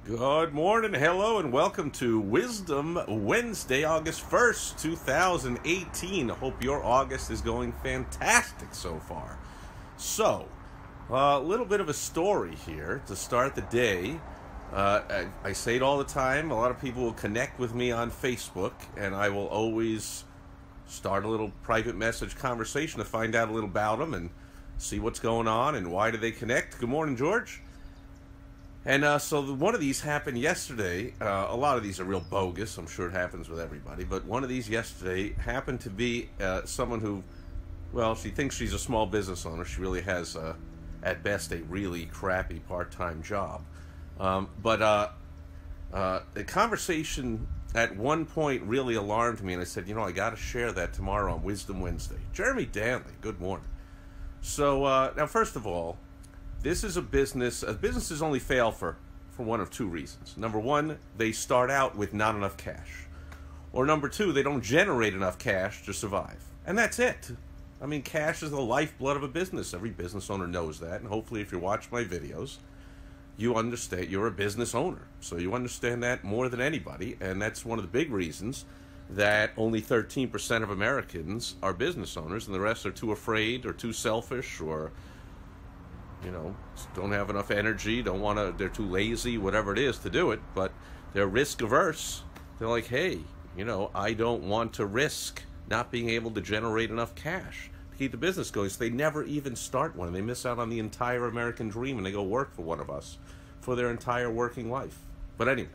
Good morning, hello, and welcome to Wisdom Wednesday, August 1st, 2018. I hope your August is going fantastic so far. So, a little bit of a story here to start the day. I say it all the time. A lot of people will connect with me on Facebook, and I will always start a little private message conversation to find out a little about them and see what's going on and why do they connect. Good morning, George. And one of these happened yesterday. A lot of these are real bogus. I'm sure it happens with everybody. But one of these yesterday happened to be someone who, well, she thinks she's a small business owner. She really has, at best, a really crappy part-time job. The conversation at one point really alarmed me. And I said, I got to share that tomorrow on Wisdom Wednesday. Jeremy Danley, good morning. So, now, first of all, this is a business. Businesses only fail for one of two reasons. Number one, they start out with not enough cash. Or number two, they don't generate enough cash to survive. And that's it. I mean, cash is the lifeblood of a business. Every business owner knows that. And hopefully if you watch my videos, you understand you're a business owner. So you understand that more than anybody. And that's one of the big reasons that only 13% of Americans are business owners and the rest are too afraid or too selfish or don't have enough energy, they're too lazy, whatever it is to do it, but they're risk averse. They're like, hey, I don't want to risk not being able to generate enough cash to keep the business going. So they never even start one. They miss out on the entire American dream and they go work for one of us for their entire working life. But anyway,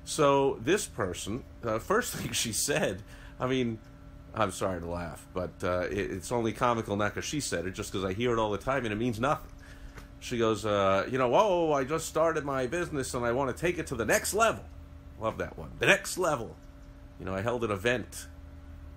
so this person, first thing she said, I'm sorry to laugh, but it's only comical not because she said it, just because I hear it all the time and it means nothing. She goes, I just started my business and I want to take it to the next level. Love that one. The next level. I held an event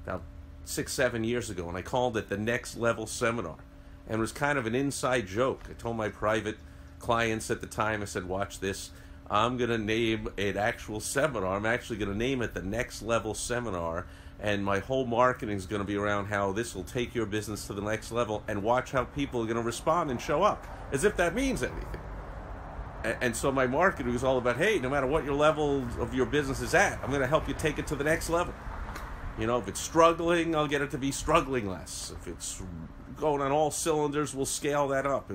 about 6-7 years ago and I called it the Next Level Seminar. And it was kind of an inside joke. I told my private clients at the time, I said, watch this. I'm going to name an actual seminar. I'm actually going to name it the Next Level Seminar. And my whole marketing is going to be around how this will take your business to the next level, and watch how people are going to respond and show up, as if that means anything. And so my marketing was all about, hey, no matter what your level of your business is at, I'm going to help you take it to the next level. If it's struggling, I'll get it to be struggling less. If it's going on all cylinders, we'll scale that up.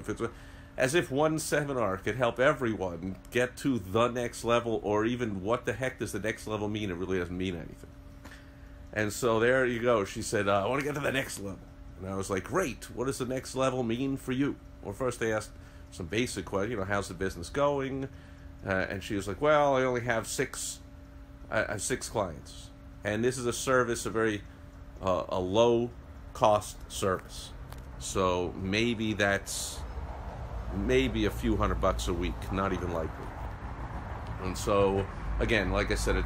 As if one seminar could help everyone get to the next level, or even what the heck does the next level mean? It really doesn't mean anything. And so there you go. She said, I want to get to the next level. And I was like, great. What does the next level mean for you? Well, first they asked some basic questions. How's the business going? And she was like, well, I only have six clients. And this is a service, a low-cost service. So maybe that's a few $100 a week, not even likely. And so, again, like I said,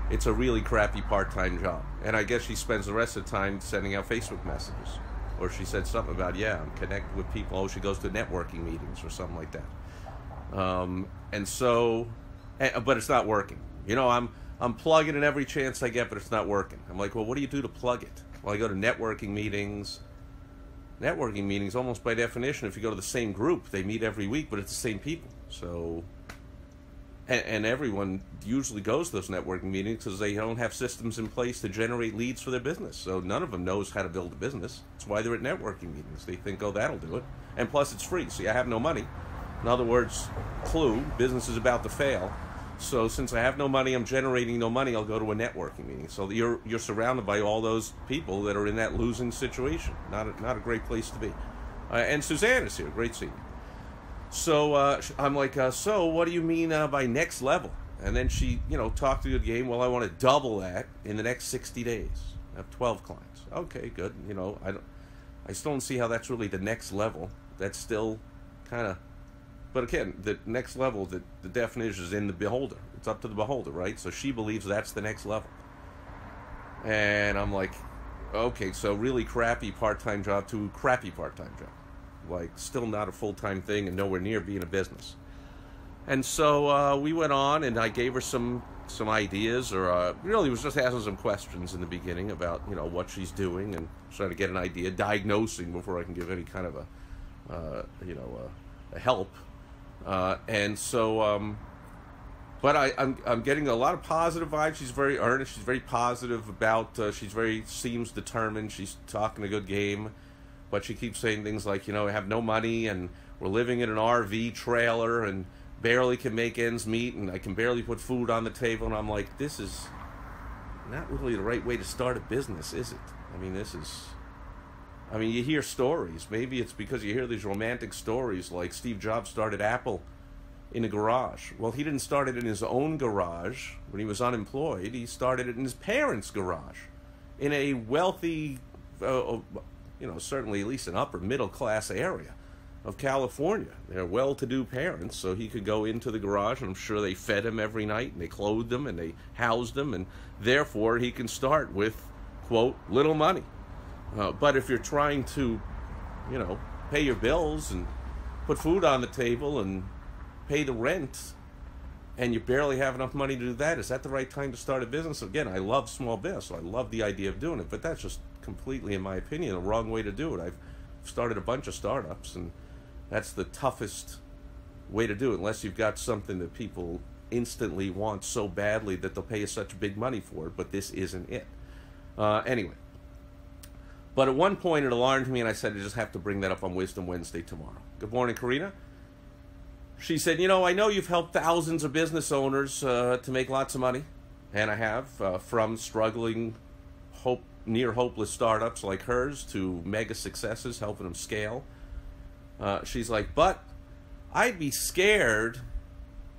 it's a really crappy part-time job. And I guess she spends the rest of the time sending out Facebook messages. Or she said something about, I'm connected with people. Oh, she goes to networking meetings or something like that. But it's not working. I'm plugging in every chance I get, but it's not working. I'm like, well, what do you do to plug it? Well, I go to networking meetings. Networking meetings, almost by definition, if you go to the same group, they meet every week, but it's the same people. So... And everyone usually goes to those networking meetings because they don't have systems in place to generate leads for their business. So none of them knows how to build a business. That's why they're at networking meetings. They think, that'll do it. And plus it's free. See, I have no money. In other words, clue, business is about to fail. So since I have no money, I'm generating no money, I'll go to a networking meeting. So you're surrounded by all those people that are in that losing situation. Not a great place to be. And Suzanne is here. Great seeing you. So I'm like, so what do you mean by next level? And then she, talked to the game. Well, I want to double that in the next 60 days. I have 12 clients. Okay, good. I still don't see how that's really the next level. That's still kind of, but again, the next level, the definition is in the beholder. It's up to the beholder, right? So she believes that's the next level. And I'm like, okay, so really crappy part-time job to crappy part-time job. Like, still not a full-time thing and nowhere near being a business. And so we went on, and I gave her some ideas, or really was just asking some questions in the beginning about, what she's doing and trying to get an idea, diagnosing before I can give any kind of a help. And so But I'm getting a lot of positive vibes. She's very earnest. She's very positive about. Seems determined. She's talking a good game, but she keeps saying things like, I have no money and we're living in an RV trailer and barely can make ends meet and I can barely put food on the table. And I'm like, this is not really the right way to start a business, is it? You hear stories. Maybe it's because you hear these romantic stories like Steve Jobs started Apple in a garage. Well, he didn't start it in his own garage when he was unemployed. He started it in his parents' garage in a wealthy, certainly at least an upper middle class area of California. They're well-to-do parents, so he could go into the garage, and I'm sure they fed him every night, and they clothed him, and they housed him, and therefore he can start with, quote, little money. But if you're trying to, pay your bills and put food on the table and pay the rent, and you barely have enough money to do that, is that the right time to start a business? Again, I love small business, so I love the idea of doing it, but that's just completely, in my opinion, the wrong way to do it. I've started a bunch of startups, and that's the toughest way to do it, unless you've got something that people instantly want so badly that they'll pay you such big money for it, but this isn't it. Anyway. But at one point it alarmed me, and I said I just have to bring that up on Wisdom Wednesday tomorrow. Good morning, Karina. She said, I know you've helped thousands of business owners to make lots of money, and I have, from struggling, near hopeless startups like hers to mega successes, helping them scale. She's like, but I'd be scared,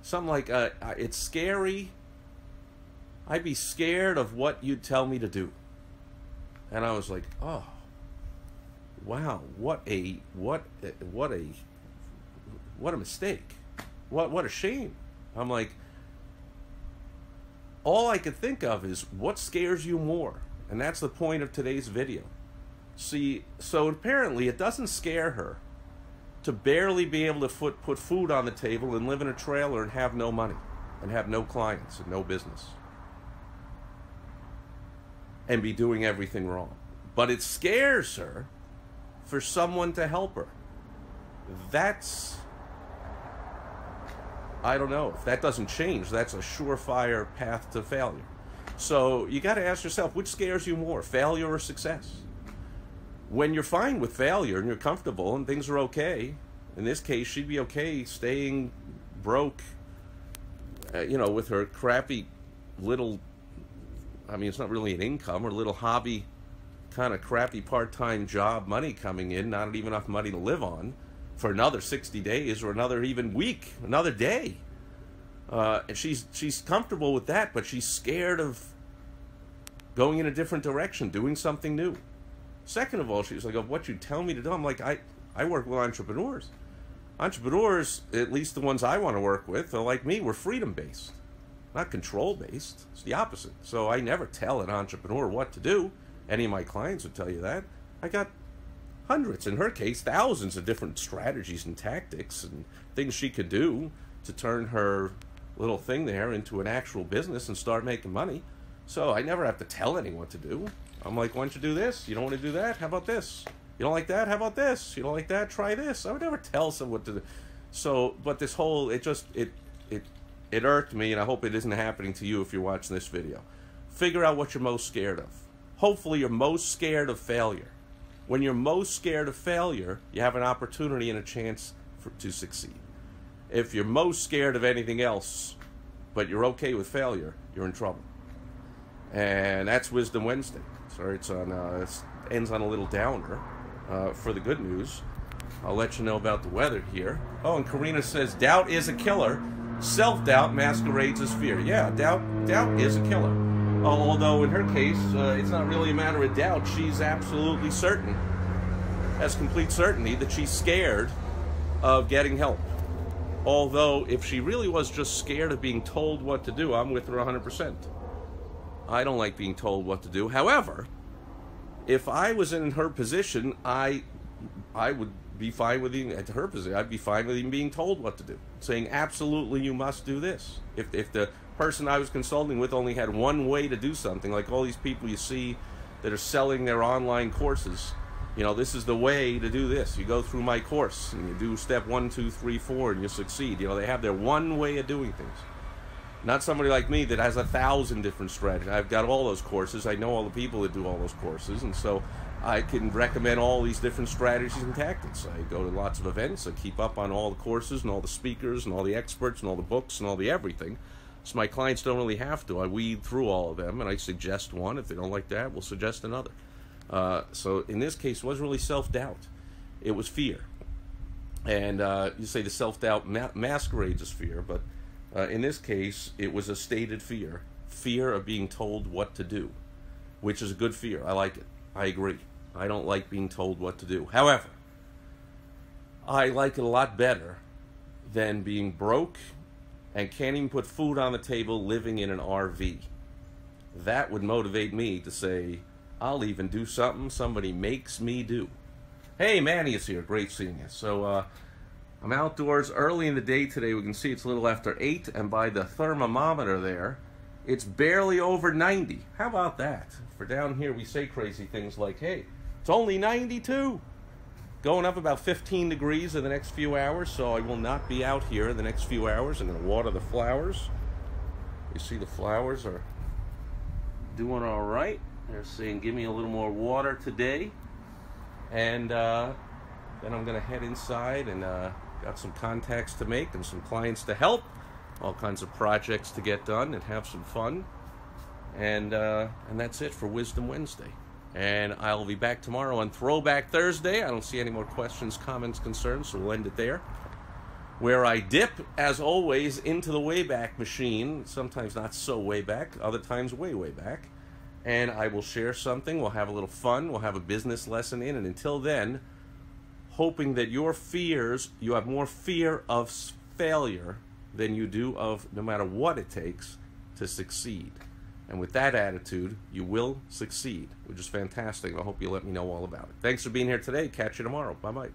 something like, it's scary, I'd be scared of what you'd tell me to do. And I was like, oh, wow, what a mistake. What a shame. I'm like, all I could think of is what scares you more? And that's the point of today's video. See, so apparently it doesn't scare her to barely be able to put food on the table and live in a trailer and have no money and have no clients and no business and be doing everything wrong. But it scares her for someone to help her. That's, I don't know, if that doesn't change, that's a surefire path to failure. So you got to ask yourself, which scares you more, failure or success? When you're fine with failure and you're comfortable and things are okay, in this case, she'd be okay staying broke, with her crappy little, it's not really an income, or little hobby, kind of crappy part-time job, money coming in, not even enough money to live on for another 60 days or another even week, another day. And she's comfortable with that, but she's scared of going in a different direction, doing something new. Second of all, she was like, oh, what you tell me to do? I'm like, I work with entrepreneurs. Entrepreneurs, at least the ones I want to work with, are like me, we're freedom-based, not control-based. It's the opposite. So I never tell an entrepreneur what to do. Any of my clients would tell you that. I got hundreds, in her case, thousands of different strategies and tactics and things she could do to turn her little thing there into an actual business and start making money. So I never have to tell anyone what to do. I'm like, why don't you do this? You don't want to do that? How about this? You don't like that? How about this? You don't like that? Try this. I would never tell someone what to do. So, but this whole, it irked me, and I hope it isn't happening to you if you're watching this video. Figure out what you're most scared of. Hopefully you're most scared of failure. When you're most scared of failure, you have an opportunity and a chance to succeed. If you're most scared of anything else, but you're okay with failure, you're in trouble. And that's Wisdom Wednesday. Sorry, it ends on a little downer. For the good news, I'll let you know about the weather here. Oh, and Karina says, doubt is a killer. Self-doubt masquerades as fear. Yeah, doubt is a killer. Although in her case, it's not really a matter of doubt. She's absolutely certain, has complete certainty, that she's scared of getting help. Although, if she really was just scared of being told what to do, I'm with her 100%. I don't like being told what to do. However, if I was in her position, I would be fine with even, at her position, I'd be fine with even being told what to do. Saying, absolutely, you must do this. If the person I was consulting with only had one way to do something, like all these people you see that are selling their online courses, this is the way to do this. You go through my course, and you do step 1, 2, 3, 4, and you succeed. They have their one way of doing things. Not somebody like me that has 1,000 different strategies. I've got all those courses. I know all the people that do all those courses, and so I can recommend all these different strategies and tactics. I go to lots of events. I keep up on all the courses and all the speakers and all the experts and all the books and all the everything. So my clients don't really have to. I weed through all of them, and I suggest one. If they don't like that, we'll suggest another. So in this case, it wasn't really self-doubt. It was fear. And you say the self-doubt masquerades as fear, but in this case, it was a stated fear. Fear of being told what to do, which is a good fear. I like it. I agree. I don't like being told what to do. However, I like it a lot better than being broke and can't even put food on the table living in an RV. That would motivate me to say, I'll even do something somebody makes me do. Hey, Manny is here. Great seeing you. So I'm outdoors early in the day today. We can see it's a little after 8, and by the thermometer there, it's barely over 90. How about that? For down here, we say crazy things like, hey, it's only 92. Going up about 15 degrees in the next few hours, so I will not be out here in the next few hours. I'm going to water the flowers. You see the flowers are doing all right. They're saying, give me a little more water today. And then I'm going to head inside and got some contacts to make and some clients to help. All kinds of projects to get done and have some fun. And that's it for Wisdom Wednesday. And I'll be back tomorrow on Throwback Thursday. I don't see any more questions, comments, concerns, so we'll end it there. Where I dip, as always, into the Wayback Machine. Sometimes not so way back, other times way, way back. And I will share something. We'll have a little fun. We'll have a business lesson in. And until then, hoping that your fears, you have more fear of failure than you do of no matter what it takes to succeed. And with that attitude, you will succeed, which is fantastic. I hope you let me know all about it. Thanks for being here today. Catch you tomorrow. Bye-bye.